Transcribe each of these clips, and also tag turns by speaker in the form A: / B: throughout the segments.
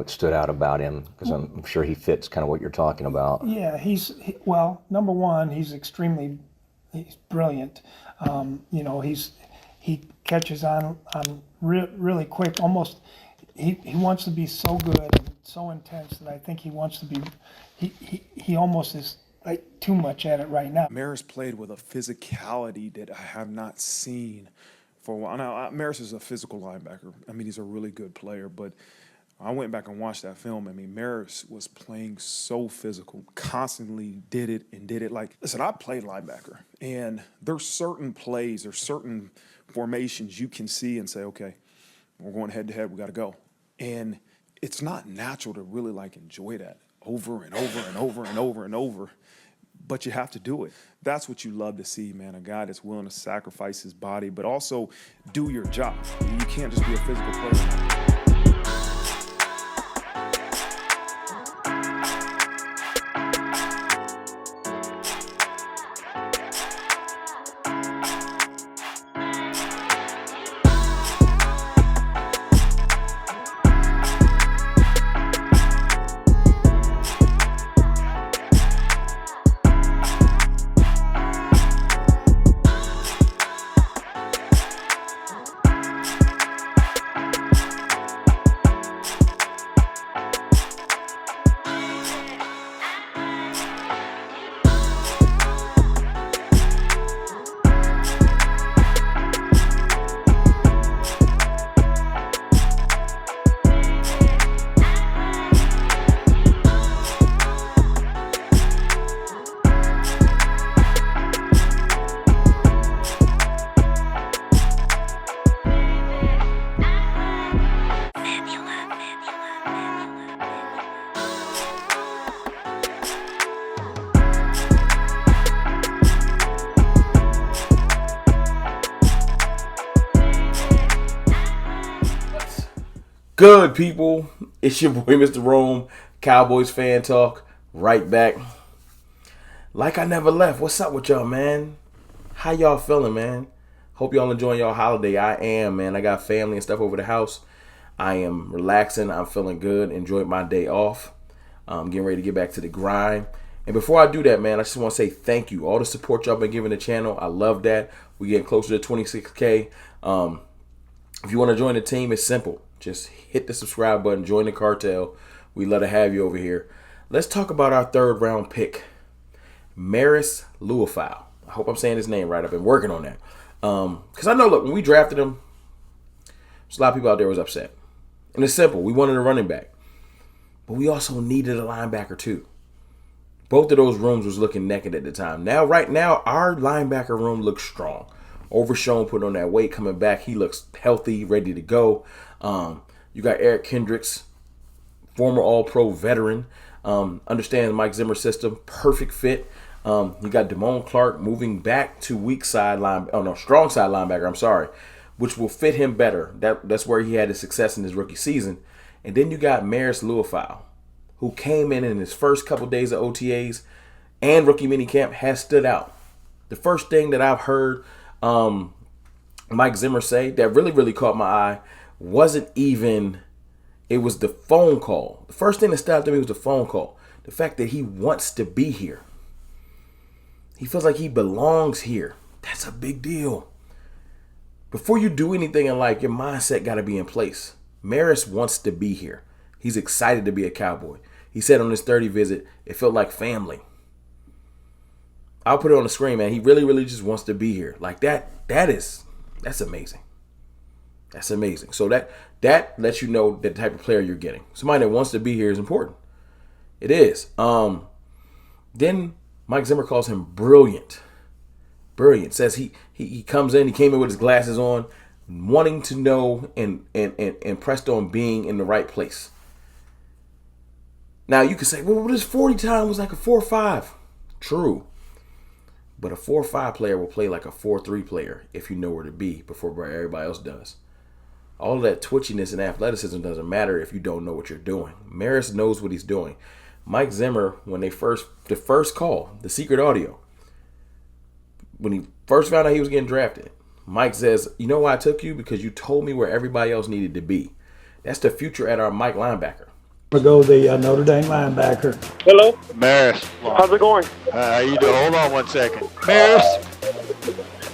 A: what stood out about him? Because I'm sure he fits kind of what you're talking about.
B: Yeah, well, number one, he's brilliant. He catches on really quick. Almost, he wants to be so good and so intense that I think he wants to be. He almost is like too much at it right now.
C: Marist played with a physicality that I have not seen for a while. Now, Marist is a physical linebacker. I mean, he's a really good player, but I went back and watched that film. I mean, Marist was playing so physical, constantly did it. Like, listen, I played linebacker, and there's certain plays, there's certain formations you can see and say, okay, we're going head to head, we got to go. And it's not natural to really like enjoy that over and over and over and over and over. But you have to do it. That's what you love to see, man. A guy that's willing to sacrifice his body, but also do your job. You can't just be a physical player.
D: Good people, it's your boy Mr. Rome, Cowboys fan talk, right back. Like I never left. What's up with y'all, man? How y'all feeling, man? Hope y'all enjoying y'all holiday. I am, man. I got family and stuff over the house. I am relaxing. I'm feeling good. Enjoyed my day off. I'm getting ready to get back to the grind. And before I do that, man, I just want to say thank you. All the support y'all been giving the channel. I love that. We're getting closer to 26K. If you want to join the team, it's simple. Just hit the subscribe button, join the cartel. We love to have you over here. Let's talk about our third round pick, Marist Liufau. I hope I'm saying his name right. I've been working on that. Because I know, look, when we drafted him, there's a lot of people out there was upset. And it's simple. We wanted a running back. But we also needed a linebacker too. Both of those rooms was looking naked at the time. Now, right now, our linebacker room looks strong. Overshown, put on that weight, coming back. He looks healthy, ready to go. You got Eric Kendricks, former All-Pro veteran, understands Mike Zimmer system, perfect fit. You got Damone Clark moving back to strong side linebacker. I'm sorry, which will fit him better. That's where he had his success in his rookie season. And then you got Marist Liufau, who came in his first couple days of OTAs and rookie minicamp has stood out. The first thing that I've heard Mike Zimmer say that really caught my eye wasn't even, it was the phone call. The first thing that stood out to me was the phone call. The fact that he wants to be here. He feels like he belongs here. That's a big deal. Before you do anything in life, your mindset got to be in place. Marist wants to be here. He's excited to be a Cowboy. He said on his 30 visit, it felt like family. I'll put it on the screen, man. He really just wants to be here. Like that's amazing. That's amazing. So that lets you know the type of player you're getting. Somebody that wants to be here is important. It is. Then Mike Zimmer calls him brilliant. Brilliant. Says he comes in, he came in with his glasses on, wanting to know and pressed on being in the right place. Now you could say, well, this 40 time was like a 4-5. True. But a 4-5 player will play like a 4-3 player if you know where to be before everybody else does. All of that twitchiness and athleticism doesn't matter if you don't know what you're doing. Marist knows what he's doing. Mike Zimmer, when the first call, the secret audio, when he first found out he was getting drafted, Mike says, you know why I took you? Because you told me where everybody else needed to be. That's the future at our Mike linebacker.
E: Ago, the Notre Dame linebacker.
F: Hello,
G: Marist,
F: how's it going?
G: how you doing? Hold on 1 second. Marist,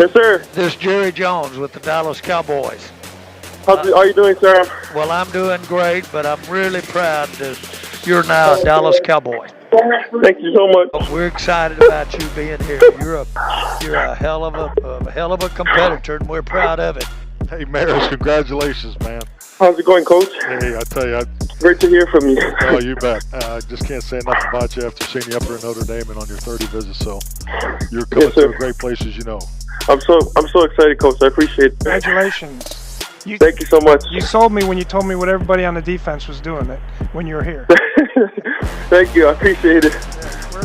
F: Yes, sir.
G: this is Jerry Jones with the Dallas Cowboys.
F: How are you doing, sir?
G: Well, I'm doing great, but I'm really proud that you're now a Dallas Cowboy.
F: Thank you so much.
G: We're excited about you being here. You're a hell of a competitor, and we're proud of it. Hey, Marist, congratulations, man.
F: How's it going, Coach?
G: Hey, I tell you,
F: Great to hear from you.
G: oh, you bet. I just can't say enough about you after seeing you up here in Notre Dame and on your 30 visits. So you're coming
F: Yes, sir.
G: to a great place, as you know.
F: I'm so excited, Coach. I appreciate it.
B: Congratulations.
F: Thank you so much.
B: You sold me when you told me what everybody on the defense was doing it when you were here.
F: Thank you. I appreciate it.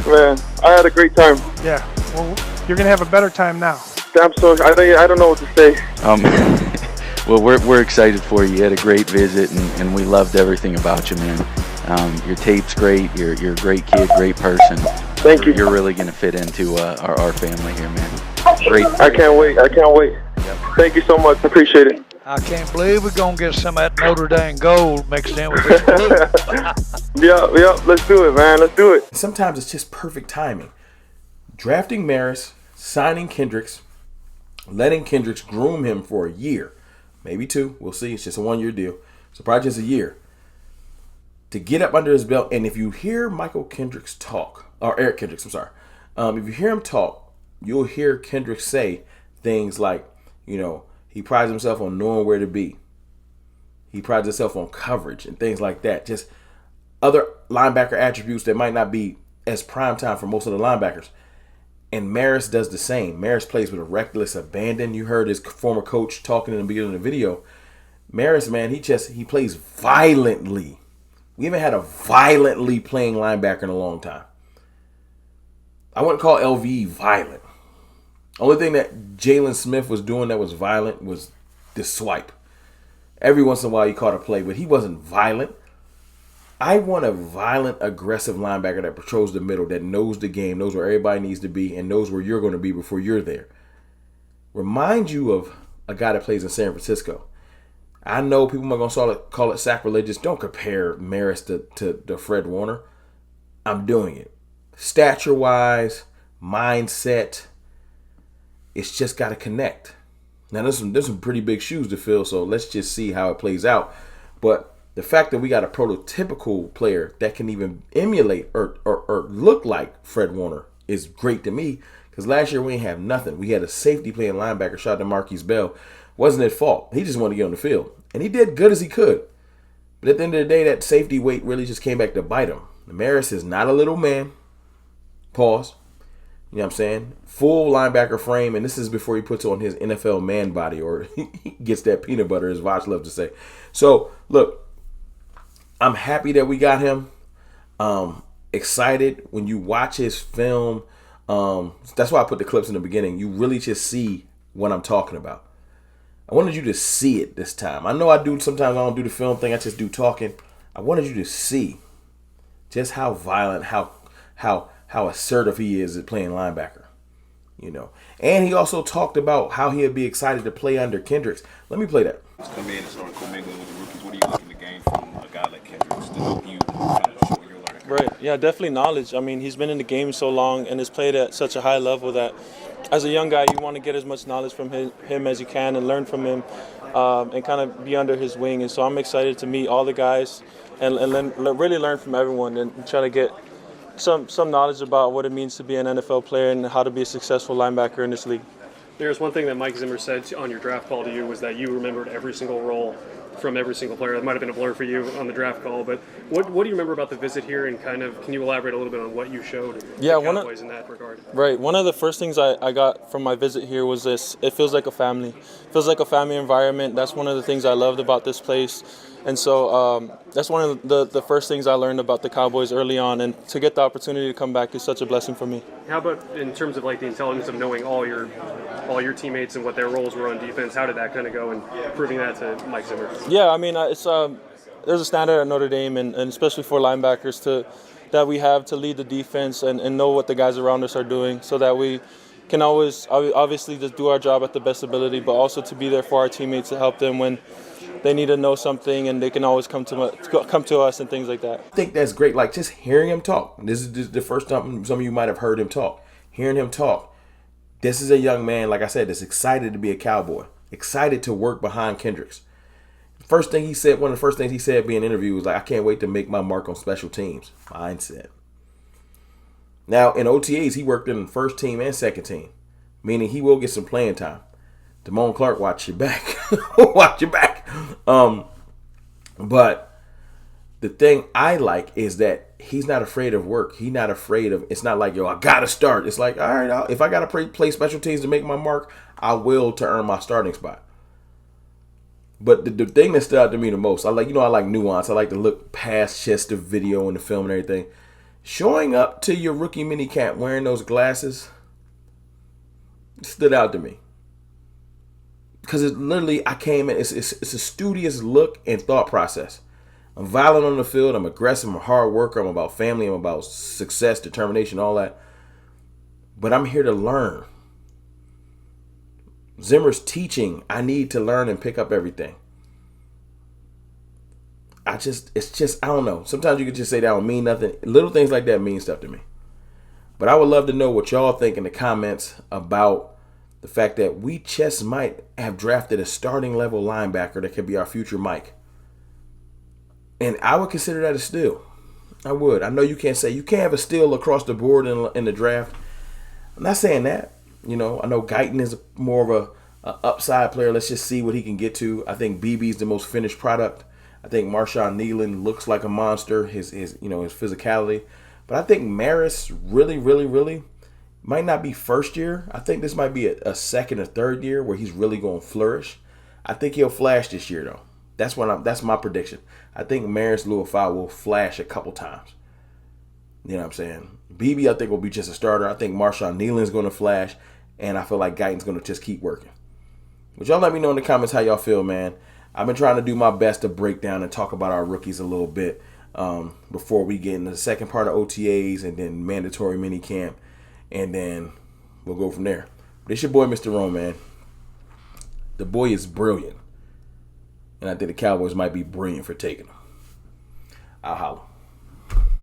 F: Man, I had a great time.
B: Yeah. Well, you're going to have a better time now.
F: I don't know what to say.
H: Well, we're excited for you. You had a great visit, and we loved everything about you, man. Your tape's great. You're a great kid, great person.
F: Thank you.
H: You're really going to fit into our family here, man. Great.
F: I can't wait.
H: Yep.
F: Thank you so much. I appreciate it.
G: I can't believe we're going to get some of that Notre Dame gold mixed in with this blue.
F: Yeah. Let's do it, man. Let's do it.
D: Sometimes it's just perfect timing. Drafting Marist, signing Kendricks, letting Kendricks groom him for a year, maybe 2. We'll see. It's just a 1-year deal. So probably just a year to get up under his belt. And if you hear Michael Kendricks talk, or Eric Kendricks, I'm sorry. If you hear him talk, you'll hear Kendricks say things like, he prides himself on knowing where to be. He prides himself on coverage and things like that. Just other linebacker attributes that might not be as prime time for most of the linebackers. And Marist does the same. Marist plays with a reckless abandon. You heard his former coach talking in the beginning of the video. Marist, man, he plays violently. We haven't had a violently playing linebacker in a long time. I wouldn't call LV violent. Only thing that Jalen Smith was doing that was violent was the swipe. Every once in a while he caught a play, but he wasn't violent. I want a violent, aggressive linebacker that patrols the middle, that knows the game, knows where everybody needs to be, and knows where you're going to be before you're there. Remind you of a guy that plays in San Francisco. I know people are going to call it sacrilegious. Don't compare Marist to Fred Warner. I'm doing it. Stature-wise, mindset, it's just got to connect. Now, there's some pretty big shoes to fill, so let's just see how it plays out. But the fact that we got a prototypical player that can even emulate or look like Fred Warner is great to me, because last year we didn't have nothing. We had a safety playing linebacker, shout out to Marquise Bell. Wasn't his fault. He just wanted to get on the field. And he did good as he could. But at the end of the day, that safety weight really just came back to bite him. Marist is not a little man. Pause. You know what I'm saying? Full linebacker frame, and this is before he puts on his NFL man body or he gets that peanut butter, as Voch loves to say. So, look, I'm happy that we got him. Excited when you watch his film. That's why I put the clips in the beginning. You really just see what I'm talking about. I wanted you to see it this time. I know sometimes I don't do the film thing. I just do talking. I wanted you to see just how violent, how assertive he is at playing linebacker. And he also talked about how he'd be excited to play under Kendricks. Let me play that.
I: Come in and start commingling with the rookies. What are you looking to gain from a guy like Kendricks to help you kind of show your learning curve?
J: Right. Yeah, definitely knowledge. I mean, he's been in the game so long and has played at such a high level that as a young guy, you want to get as much knowledge from him as you can and learn from him and kind of be under his wing. And so I'm excited to meet all the guys and really learn from everyone and try to get some knowledge about what it means to be an NFL player and how to be a successful linebacker in this league.
K: There's one thing that Mike Zimmer said on your draft call to you was that you remembered every single role from every single player. That might have been a blur for you on the draft call, but what do you remember about the visit here, and kind of can you elaborate a little bit on what you showed the Cowboys in that regard?
J: Right. One of the first things I got from my visit here was this: it feels like a family. It feels like a family environment. That's one of the things I loved about this place. And so that's one of the first things I learned about the Cowboys early on, and to get the opportunity to come back is such a blessing for me.
K: How about in terms of like the intelligence of knowing all your teammates and what their roles were on defense? How did that kind of go, and proving that to Mike Zimmer?
J: Yeah, I mean, it's there's a standard at Notre Dame, and especially for linebackers that we have to lead the defense and know what the guys around us are doing, so that we can always obviously just do our job at the best ability, but also to be there for our teammates to help them when they need to know something, and they can always come to us and things like that.
D: I think that's great. Like, just hearing him talk. This is the first time some of you might have heard him talk. Hearing him talk. This is a young man, like I said, that's excited to be a Cowboy. Excited to work behind Kendricks. First thing he said, one of the first things he said being interviewed was like, I can't wait to make my mark on special teams. Mindset. Now, in OTAs, he worked in the first team and second team, meaning he will get some playing time. Damone Clark, watch your back. Watch your back. But the thing I like is that he's not afraid of work. He's not afraid of, it's not like, yo, I got to start. It's like, all right, if I got to play special teams to make my mark, I will to earn my starting spot. But the thing that stood out to me the most, I like nuance. I like to look past just the video and the film and everything. Showing up to your rookie mini camp wearing those glasses stood out to me. Because it literally, I came in, it's a studious look and thought process. I'm violent on the field, I'm aggressive, I'm a hard worker, I'm about family, I'm about success, determination, all that. But I'm here to learn. Zimmer's teaching, I need to learn and pick up everything. I don't know. Sometimes you can just say that don't mean nothing. Little things like that mean stuff to me. But I would love to know what y'all think in the comments about the fact that we just might have drafted a starting level linebacker that could be our future Mike. And I would consider that a steal. I would. I know you can't have a steal across the board in the draft. I'm not saying that. I know Guyton is more of a upside player. Let's just see what he can get to. I think BB's the most finished product. I think Marshawn Nealon looks like a monster, his physicality. But I think Marist really, really, really might not be first year. I think this might be a second or third year where he's really going to flourish. I think he'll flash this year, though. That's my prediction. I think Marist Liufau will flash a couple times. You know what I'm saying? BB, I think, will be just a starter. I think Marshawn Nealon's going to flash, and I feel like Guyton's going to just keep working. But y'all let me know in the comments how y'all feel, man. I've been trying to do my best to break down and talk about our rookies a little bit before we get into the second part of OTAs and then mandatory minicamp, and then we'll go from there. But it's your boy, Mr. Rome, man. The boy is brilliant, and I think the Cowboys might be brilliant for taking him. I'll holla.